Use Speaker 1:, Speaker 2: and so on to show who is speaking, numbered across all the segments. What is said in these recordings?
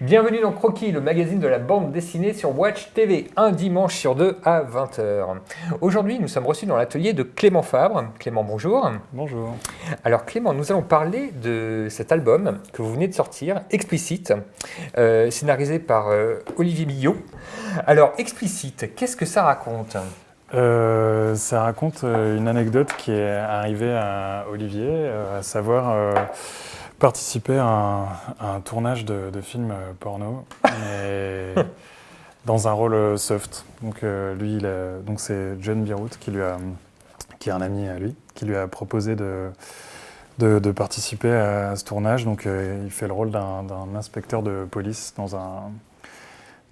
Speaker 1: Bienvenue dans Croquis, le magazine de la bande dessinée sur Watch TV, un dimanche sur deux à 20h. Aujourd'hui, nous sommes reçus dans l'atelier de Clément Fabre. Clément, bonjour.
Speaker 2: Bonjour.
Speaker 1: Alors Clément, nous allons parler de cet album que vous venez de sortir, Explicite, scénarisé par Olivier Millot. Alors Explicite, qu'est-ce que ça raconte ?
Speaker 2: Ça raconte une anecdote qui est arrivée à Olivier, à savoir participer à un tournage de film porno, mais dans un rôle soft. Donc lui, donc c'est John Birout qui est un ami à lui, qui lui a proposé de participer à ce tournage. Donc il fait le rôle d'un inspecteur de police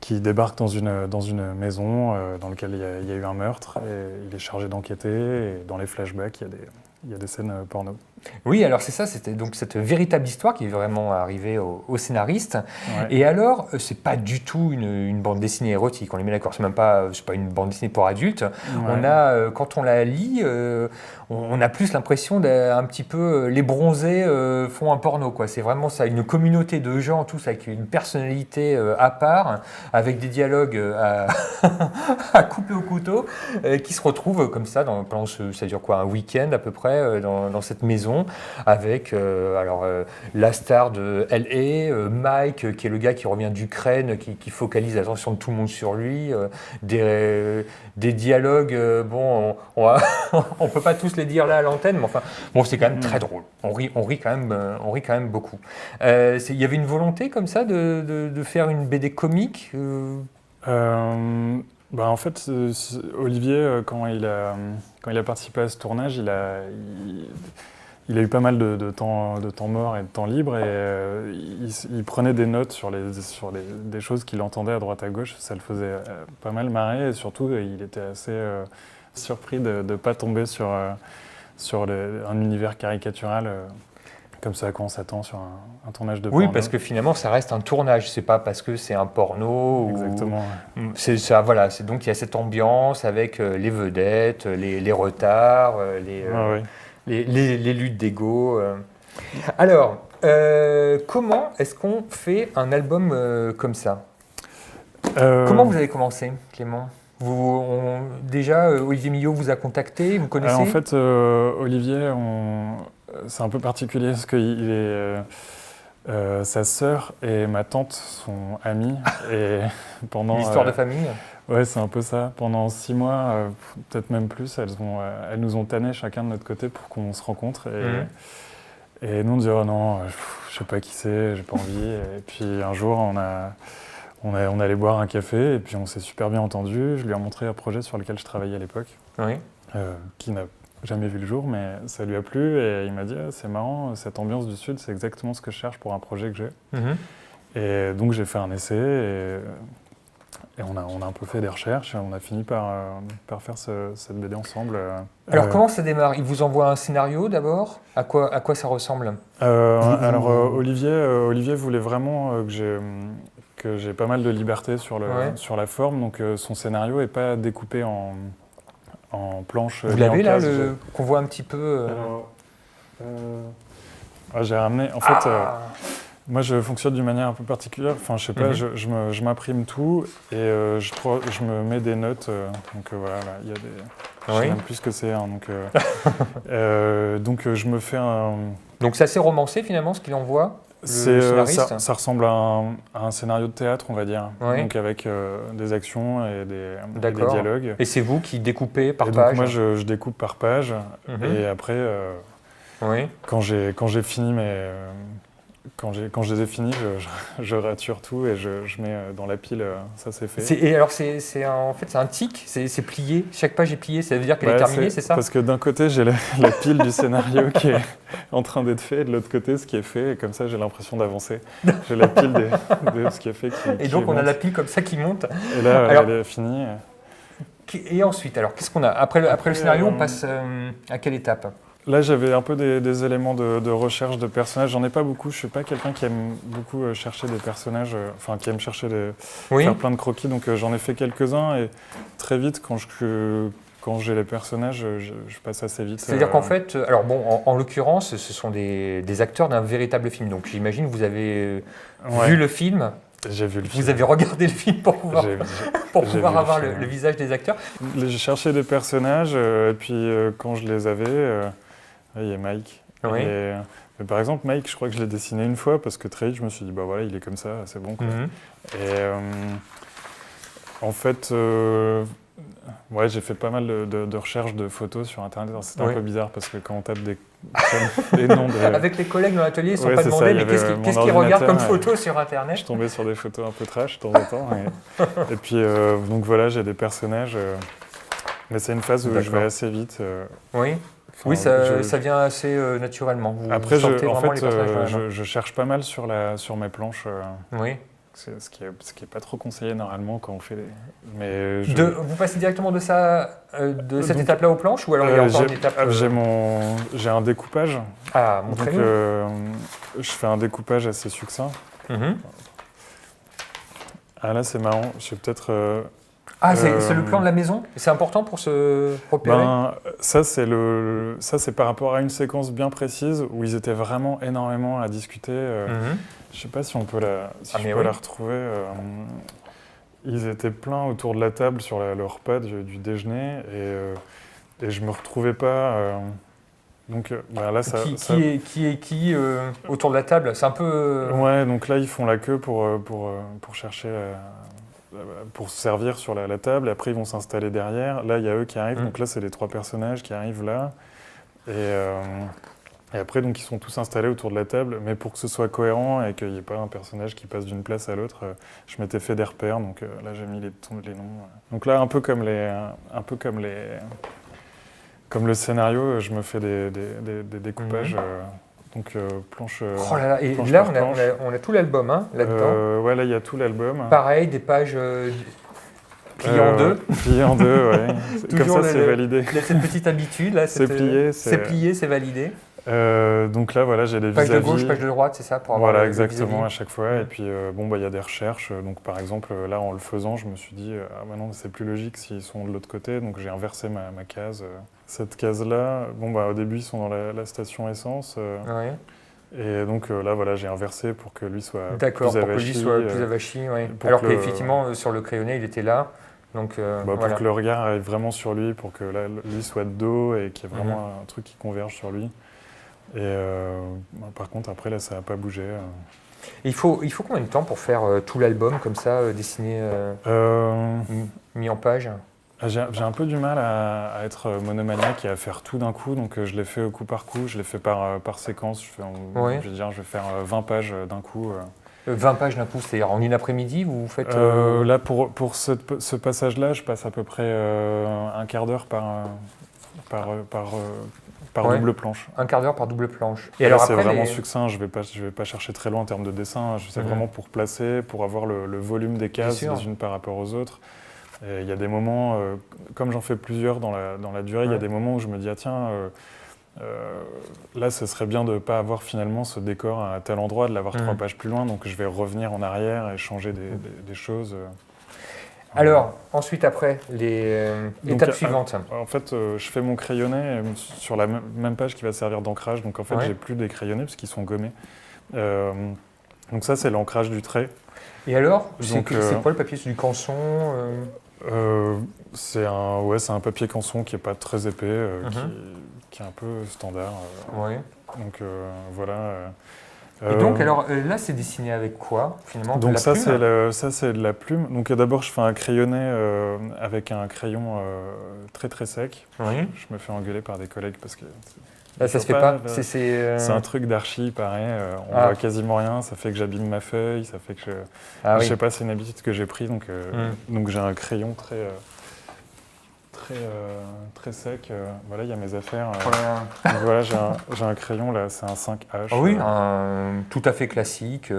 Speaker 2: qui débarque dans une maison dans laquelle il y a eu un meurtre, et il est chargé d'enquêter, et dans les flashbacks, il y a des scènes porno.
Speaker 1: Oui, alors c'est ça, c'était donc cette véritable histoire qui est vraiment arrivée au scénariste.
Speaker 2: Ouais.
Speaker 1: Et alors, c'est pas du tout une bande dessinée érotique, on est bien d'accord, c'est pas une bande dessinée pour adultes.
Speaker 2: Ouais.
Speaker 1: On a, quand on la lit, on a plus l'impression d'un petit peu les bronzés font un porno, quoi. C'est vraiment ça, une communauté de gens, tous avec une personnalité à part, avec des dialogues à couper au couteau, qui se retrouvent comme ça, ça dure quoi, un week-end à peu près, dans cette maison, avec la star de L.A., Mike, qui est le gars qui revient d'Ukraine, qui focalise l'attention de tout le monde sur lui, des dialogues, on peut pas tous les dire là à l'antenne, mais enfin, bon, c'est quand même très drôle. On rit quand même beaucoup. Il y avait une volonté comme ça de faire une BD comique
Speaker 2: En fait, Olivier, quand il a participé à ce tournage, il a eu pas mal de temps mort et de temps libre, et il prenait des notes sur des choses qu'il entendait à droite à gauche. Ça le faisait pas mal marrer, et surtout il était assez surpris de ne pas tomber sur un univers caricatural comme ça quand on s'attend sur un tournage de porno.
Speaker 1: Oui, parce que finalement ça reste un tournage, c'est pas parce que c'est un porno.
Speaker 2: Exactement.
Speaker 1: C'est ça, voilà. Donc il y a cette ambiance avec les vedettes, les retards, les luttes d'ego. Alors, comment est-ce qu'on fait un album comme ça ? Comment vous avez commencé, Clément ? Déjà, Olivier Millot vous a contacté, vous connaissez ?
Speaker 2: En fait, Olivier, c'est un peu particulier parce que sa sœur et ma tante sont amies. Et pendant
Speaker 1: l'histoire de famille ?
Speaker 2: Ouais, c'est un peu ça. Pendant 6 mois, peut-être même plus, elles nous ont tanné chacun de notre côté pour qu'on se rencontre. Et nous, on dit « Oh non, je sais pas qui c'est, j'ai pas envie ». Et puis un jour, on allait boire un café, et puis on s'est super bien entendu. Je lui ai montré un projet sur lequel je travaillais à l'époque, qui n'a jamais vu le jour, mais ça lui a plu, et il m'a dit c'est marrant, cette ambiance du Sud, c'est exactement ce que je cherche pour un projet que j'ai. Et donc j'ai fait un essai, et on a un peu fait des recherches, et on a fini par faire cette BD ensemble.
Speaker 1: Alors comment ça démarre ? Il vous envoie un scénario d'abord ? À quoi ça ressemble ?
Speaker 2: Olivier voulait vraiment que j'ai pas mal de liberté sur la forme, donc son scénario n'est pas découpé en planches.
Speaker 1: Vous l'avez là, qu'on voit un petit peu
Speaker 2: j'ai ramené, en fait, moi je fonctionne d'une manière un peu particulière, enfin je sais pas, je m'imprime tout, et je me mets des notes, donc voilà, là, il y a des... Je sais même plus ce que c'est, donc je me fais un...
Speaker 1: Donc c'est assez romancé finalement ce qu'il envoie ?
Speaker 2: Ça ressemble à un scénario de théâtre, on va dire, donc avec des actions et des dialogues.
Speaker 1: Et c'est vous qui découpez par page ?
Speaker 2: Donc moi je découpe par page, et après, quand j'ai fini quand je les ai finis, je rature tout et je mets dans la pile, ça c'est fait.
Speaker 1: Et alors en fait c'est un tic, c'est plié, chaque page est pliée, ça veut dire qu'elle est terminée, c'est ça ?
Speaker 2: Parce que d'un côté j'ai la pile du scénario qui est en train d'être fait, et de l'autre côté ce qui est fait, et comme ça j'ai l'impression d'avancer. J'ai la pile de ce qui est fait
Speaker 1: et donc on a la pile comme ça qui monte.
Speaker 2: Et là elle est finie.
Speaker 1: Et ensuite, alors qu'est-ce qu'on a ? Après le scénario, on passe à quelle étape ?
Speaker 2: Là, j'avais un peu des éléments de recherche de personnages. J'en ai pas beaucoup. Je suis pas quelqu'un qui aime beaucoup chercher des personnages, enfin qui aime chercher
Speaker 1: Oui.
Speaker 2: faire plein de croquis. Donc j'en ai fait quelques-uns et très vite, quand j'ai les personnages, je passe assez vite.
Speaker 1: C'est-à-dire qu'en fait, alors bon, en l'occurrence, ce sont des acteurs d'un véritable film. Donc j'imagine que vous avez
Speaker 2: Ouais,
Speaker 1: vu le film,
Speaker 2: j'ai vu le film.
Speaker 1: vous avez regardé le film pour pouvoir,
Speaker 2: J'ai-
Speaker 1: pour
Speaker 2: j'ai
Speaker 1: pouvoir
Speaker 2: vu le
Speaker 1: avoir
Speaker 2: film.
Speaker 1: le visage des acteurs.
Speaker 2: J'ai cherché des personnages et puis quand je les avais, il y a Mike.
Speaker 1: Oui.
Speaker 2: Mais par exemple, Mike, je crois que je l'ai dessiné une fois parce que très vite, je me suis dit, bah voilà, il est comme ça, c'est bon, quoi.
Speaker 1: Mhm.
Speaker 2: Et en fait, ouais, j'ai fait pas mal de recherches de photos sur Internet. Alors, c'était
Speaker 1: Oui.
Speaker 2: un peu bizarre parce que quand on tape des noms de...
Speaker 1: Avec les collègues dans l'atelier, ils ne sont
Speaker 2: Ouais,
Speaker 1: pas
Speaker 2: c'est ça,
Speaker 1: demandés,
Speaker 2: il y
Speaker 1: mais
Speaker 2: avait
Speaker 1: qu'est-ce
Speaker 2: mon
Speaker 1: qu'ils regardent comme
Speaker 2: ordinateur,
Speaker 1: photos sur Internet?
Speaker 2: Je tombais sur des photos un peu trash de temps en temps. Et puis, donc voilà, j'ai des personnages. Mais c'est une phase où je
Speaker 1: D'accord.
Speaker 2: vais assez vite.
Speaker 1: Oui.
Speaker 2: Enfin,
Speaker 1: Oui,
Speaker 2: je-
Speaker 1: ça vient assez naturellement. Vous
Speaker 2: Après,
Speaker 1: sentez
Speaker 2: en
Speaker 1: vraiment
Speaker 2: fait,
Speaker 1: les personnages dans la main.
Speaker 2: je cherche pas mal sur mes planches.
Speaker 1: Oui.
Speaker 2: C'est ce qui est pas trop conseillé normalement quand on fait les... Mais
Speaker 1: Vous passez directement de cette
Speaker 2: Donc,
Speaker 1: étape-là aux planches ou alors il y a encore une étape
Speaker 2: j'ai un découpage.
Speaker 1: Ah,
Speaker 2: Donc,
Speaker 1: montrez-nous.
Speaker 2: je fais un découpage assez succinct.
Speaker 1: Mhm.
Speaker 2: Ah là, c'est marrant. Je vais peut-être...
Speaker 1: Ah, c'est le plan de la maison? C'est important pour se repérer?
Speaker 2: Ben, ça, c'est par rapport à une séquence bien précise où ils étaient vraiment énormément à discuter.
Speaker 1: Mhm.
Speaker 2: Je sais pas si on peut la
Speaker 1: oui.
Speaker 2: retrouver. Ils étaient pleins autour de la table sur le repas du déjeuner et je me retrouvais pas. Donc ben là,
Speaker 1: Qui est qui autour de la table? C'est un peu...
Speaker 2: Ouais, donc là, ils font la queue pour chercher, pour se servir sur la table. Après, ils vont s'installer derrière. Là, il y a eux qui arrivent.
Speaker 1: Mm.
Speaker 2: Donc là, c'est les trois personnages qui arrivent là. Et après, donc, ils sont tous installés autour de la table. Mais pour que ce soit cohérent et qu'il n'y ait pas un personnage qui passe d'une place à l'autre, je m'étais fait des repères. Donc là, j'ai mis les noms. Donc là, un peu comme comme le scénario, je me fais des découpages. Donc planche.
Speaker 1: Oh là là, et
Speaker 2: planche
Speaker 1: là,
Speaker 2: par planche.
Speaker 1: on a tout l'album hein, là-dedans.
Speaker 2: Ouais, là, il y a tout l'album.
Speaker 1: Pareil, des pages pliées en deux.
Speaker 2: Plié en deux, ouais. Comme
Speaker 1: Toujours
Speaker 2: ça, c'est validé.
Speaker 1: Il y a cette petite habitude, là.
Speaker 2: C'est plié,
Speaker 1: c'est plié, c'est validé.
Speaker 2: Donc là, voilà, j'ai des
Speaker 1: Page de
Speaker 2: vis-à-vis.
Speaker 1: gauche, page de droite, c'est ça pour avoir
Speaker 2: Voilà,
Speaker 1: le
Speaker 2: exactement,
Speaker 1: vis-à-vis.
Speaker 2: à chaque fois. Et puis, bon, bah, il y a des recherches. Donc, par exemple, là, en le faisant, je me suis dit, ah bah non, c'est plus logique s'ils sont de l'autre côté. Donc, j'ai inversé ma case. Cette case-là, bon, bah, au début, ils sont dans la station essence.
Speaker 1: Ouais.
Speaker 2: Et donc, là, voilà, j'ai inversé pour que lui soit
Speaker 1: D'accord,
Speaker 2: plus
Speaker 1: pour que lui
Speaker 2: avachi.
Speaker 1: soit plus avachi. Ouais.
Speaker 2: pour
Speaker 1: Alors
Speaker 2: que
Speaker 1: qu'effectivement, sur le crayonné, il était là. Donc,
Speaker 2: pour
Speaker 1: voilà.
Speaker 2: que le regard arrive vraiment sur lui, pour que là, lui soit de dos et qu'il y ait vraiment un truc qui converge sur lui. Et par contre, après, là, ça n'a pas bougé.
Speaker 1: Il faut combien de temps pour faire tout l'album comme ça, dessiné, mis en page?
Speaker 2: J'ai un peu du mal à être monomaniaque et à faire tout d'un coup, donc je l'ai fait coup par coup, je l'ai fait par séquence.
Speaker 1: Ouais.
Speaker 2: Je veux dire, je vais faire 20 pages d'un coup.
Speaker 1: 20 pages d'un coup, c'est-à-dire en une après-midi, vous faites...
Speaker 2: Là, pour ce passage-là, je passe à peu près un quart d'heure par
Speaker 1: Ouais.
Speaker 2: double planche.
Speaker 1: Un quart d'heure par double planche.
Speaker 2: Et alors c'est vraiment succinct, je vais pas chercher très loin en termes de dessin, je sais vraiment pour placer, pour avoir le volume des cases les unes par rapport aux autres. Et il y a des moments, comme j'en fais plusieurs dans la durée, il y a des moments où je me dis, ah tiens, là ce serait bien de ne pas avoir finalement ce décor à tel endroit, de l'avoir 3 pages plus loin, donc je vais revenir en arrière et changer des choses.
Speaker 1: Alors, ensuite, après, les étapes suivantes.
Speaker 2: En fait, je fais mon crayonné sur la même page qui va servir d'ancrage. Donc en fait, j'ai plus des crayonnés parce qu'ils sont gommés. Donc ça, c'est l'ancrage du trait.
Speaker 1: Et alors,
Speaker 2: c'est
Speaker 1: quoi le papier? C'est du canson
Speaker 2: c'est un papier canson qui n'est pas très épais, qui est un peu standard.
Speaker 1: Ouais.
Speaker 2: Donc voilà.
Speaker 1: Et donc, alors là, c'est dessiné avec quoi, finalement?
Speaker 2: Donc
Speaker 1: ça,
Speaker 2: c'est de la plume. Donc d'abord, je fais un crayonné avec un crayon très très sec.
Speaker 1: Oui.
Speaker 2: Je me fais engueuler par des collègues parce que...
Speaker 1: Là, ça se fait pas.
Speaker 2: C'est un truc d'archi, pareil. On voit quasiment rien. Ça fait que j'abîme ma feuille. Ça fait que je sais pas, c'est une habitude que j'ai prise. Donc j'ai un crayon très très sec. Voilà, il y a mes affaires.
Speaker 1: Voilà.
Speaker 2: Donc voilà, j'ai un crayon là, c'est un 5H.
Speaker 1: Ah oui, tout à fait classique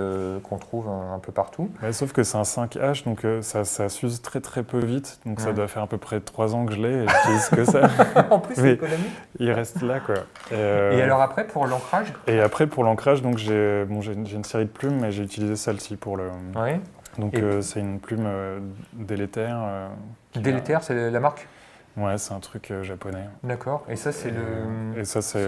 Speaker 1: qu'on trouve un peu partout.
Speaker 2: Ouais, sauf que c'est un 5H, donc ça s'use très très peu vite. Donc ça doit faire à peu près 3 ans que je l'ai et j'utilise que ça.
Speaker 1: En plus, c'est économique.
Speaker 2: Il reste là, quoi.
Speaker 1: Et alors après, pour l'ancrage?
Speaker 2: Et après, pour l'ancrage, donc j'ai une série de plumes, mais j'ai utilisé celle-ci pour le...
Speaker 1: Oui.
Speaker 2: Donc c'est une plume délétère.
Speaker 1: Délétère, c'est la marque?
Speaker 2: Ouais, c'est un truc japonais.
Speaker 1: D'accord. Et ça, c'est le...
Speaker 2: Et ça, c'est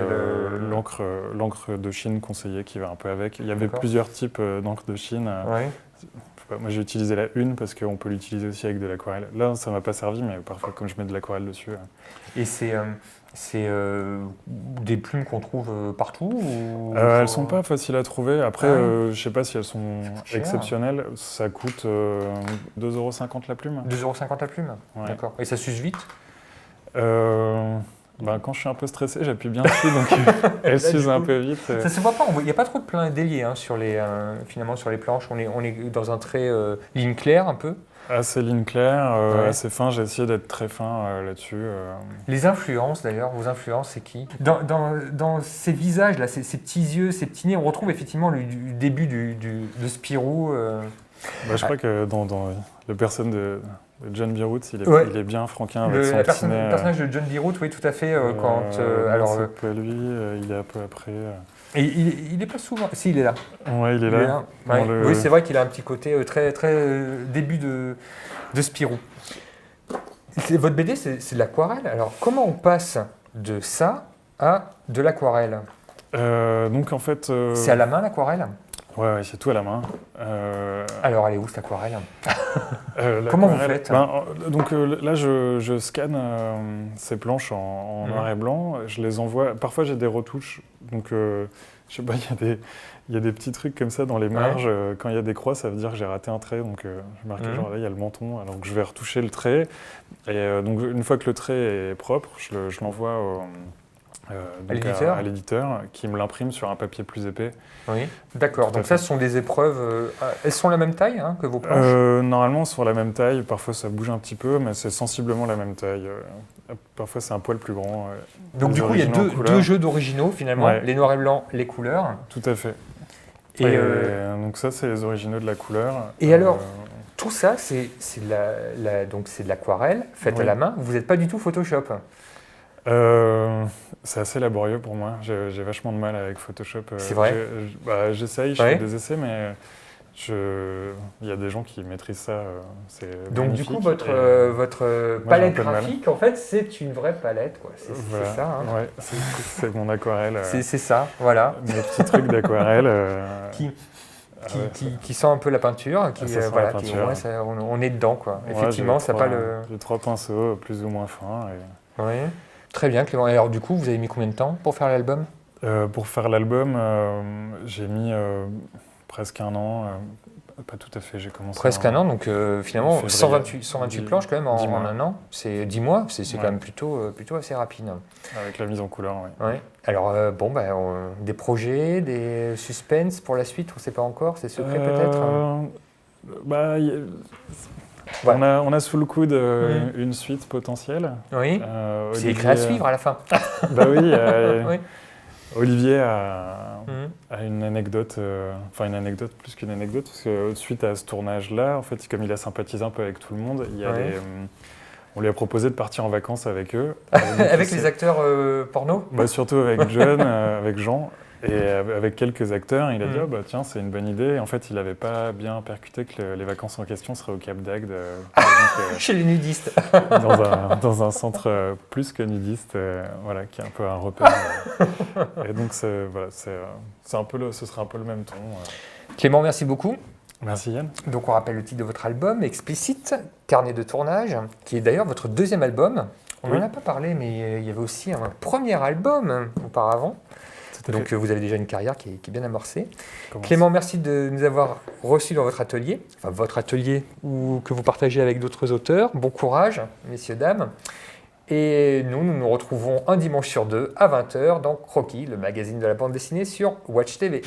Speaker 2: l'encre de Chine conseillée qui va un peu avec. Il y avait
Speaker 1: D'accord.
Speaker 2: plusieurs types d'encre de Chine.
Speaker 1: Oui.
Speaker 2: Je sais pas, moi, j'ai utilisé la une parce qu'on peut l'utiliser aussi avec de l'aquarelle. Là, ça m'a pas servi, mais parfois, comme je mets de l'aquarelle dessus...
Speaker 1: Et c'est des plumes qu'on trouve partout ou...
Speaker 2: Elles sont pas faciles à trouver. Après, je sais pas si elles sont
Speaker 1: cher.
Speaker 2: exceptionnelles. Ça coûte 2,50 € la plume.
Speaker 1: 2,50 € la plume?
Speaker 2: Ouais.
Speaker 1: D'accord. Et ça s'use vite?
Speaker 2: Quand je suis un peu stressé, j'appuie bien dessus, donc elle s'use un peu vite.
Speaker 1: Ça se voit pas, il n'y a pas trop de plein déliés hein, finalement sur les planches. On est dans un trait ligne claire un peu.
Speaker 2: Assez ligne claire, assez fin. J'ai essayé d'être très fin là-dessus.
Speaker 1: Les influences d'ailleurs, vos influences, c'est qui? Dans ces visages là, ces petits yeux, ces petits nez, on retrouve effectivement le début de Spirou.
Speaker 2: Je crois que dans le personnage de John Bierut, il est bien franquin avec son petit nez.
Speaker 1: Le personnage de John Bierut, oui, tout à fait.
Speaker 2: C'est pas lui, il est un peu après.
Speaker 1: Et il n'est pas souvent. Si, il est là.
Speaker 2: Ouais, il est là.
Speaker 1: Ouais. Oui, c'est vrai qu'il a un petit côté très, début de Spirou. Votre BD, c'est de l'aquarelle. Alors, comment on passe de ça à de l'aquarelle?
Speaker 2: Donc, en fait.
Speaker 1: C'est à la main, l'aquarelle?
Speaker 2: Ouais, c'est tout à la main.
Speaker 1: Alors, elle est où cette aquarelle? Comment vous faites?
Speaker 2: Donc là, je scanne ces planches en noir et blanc. Je les envoie. Parfois, j'ai des retouches. Donc, je sais pas, il y a des petits trucs comme ça dans les marges. Quand il y a des croix, ça veut dire que j'ai raté un trait. Donc, je marque genre là, il y a le menton. Alors que je vais retoucher le trait. Et donc, une fois que le trait est propre, je l'envoie à l'éditeur qui me l'imprime sur un papier plus épais.
Speaker 1: Oui, d'accord. Donc ça, ce sont des épreuves... elles sont la même taille que vos planches?
Speaker 2: Normalement, sur la même taille. Parfois, ça bouge un petit peu, mais c'est sensiblement la même taille. Parfois, c'est un poil plus grand.
Speaker 1: Donc du coup, il y a deux jeux d'originaux, finalement. Ouais. Les noirs et blancs, les couleurs.
Speaker 2: Tout à fait. Et donc ça, c'est les originaux de la couleur.
Speaker 1: Et alors, tout ça, c'est de l'aquarelle faite à la main. Vous n'êtes pas du tout Photoshop?
Speaker 2: C'est assez laborieux pour moi. J'ai vachement de mal avec Photoshop.
Speaker 1: C'est vrai?
Speaker 2: J'essaye, je fais des essais, mais il y a des gens qui maîtrisent ça.
Speaker 1: Donc du coup, votre palette graphique, en fait, c'est une vraie palette.
Speaker 2: Voilà.
Speaker 1: C'est ça. Hein.
Speaker 2: Ouais, c'est mon aquarelle.
Speaker 1: C'est ça, voilà.
Speaker 2: Mes petits trucs d'aquarelle.
Speaker 1: Qui sent un peu la peinture. On est dedans, quoi.
Speaker 2: Ouais,
Speaker 1: effectivement, ça pas le...
Speaker 2: J'ai 3 pinceaux, plus ou moins fins.
Speaker 1: Oui. Très bien, Clément. Et alors, du coup, vous avez mis combien de temps pour faire l'album?
Speaker 2: Pour faire l'album, j'ai mis presque 1 an. Pas tout à fait, j'ai commencé.
Speaker 1: Presque 1 an, donc finalement, 128 planches quand même en 1 an. C'est 10 mois, c'est quand même plutôt assez rapide.
Speaker 2: Avec la mise en couleur, oui.
Speaker 1: Ouais. Alors, des projets, des suspens pour la suite, on ne sait pas encore, c'est secret peut-être
Speaker 2: On a sous le coude une suite potentielle.
Speaker 1: Oui, c'est écrit à suivre à la fin.
Speaker 2: Bah oui, oui. Olivier a une anecdote, une anecdote plus qu'une anecdote, parce que suite à ce tournage-là, en fait, comme il a sympathisé un peu avec tout le monde, on lui a proposé de partir en vacances avec eux.
Speaker 1: Avec les acteurs porno?
Speaker 2: Surtout avec John, avec Jean. Et avec quelques acteurs, il a dit tiens, c'est une bonne idée. Et en fait, il n'avait pas bien percuté que les vacances en question seraient au Cap d'Agde.
Speaker 1: Chez les nudistes.
Speaker 2: dans un centre plus que nudiste, qui est un peu un repère. Et donc, ce sera un peu le même ton.
Speaker 1: Clément, merci beaucoup.
Speaker 2: Merci Yann.
Speaker 1: Donc on rappelle le titre de votre album, Explicite, Carnet de tournage, qui est d'ailleurs votre 2e album. On n'en a pas parlé, mais il y avait aussi un premier album auparavant. Donc vous avez déjà une carrière qui est bien amorcée. Clément, merci de nous avoir reçus dans votre atelier, ou que vous partagez avec d'autres auteurs. Bon courage, messieurs, dames. Et nous nous retrouvons un dimanche sur 2 à 20h dans Croquis, le magazine de la bande dessinée sur Watch TV.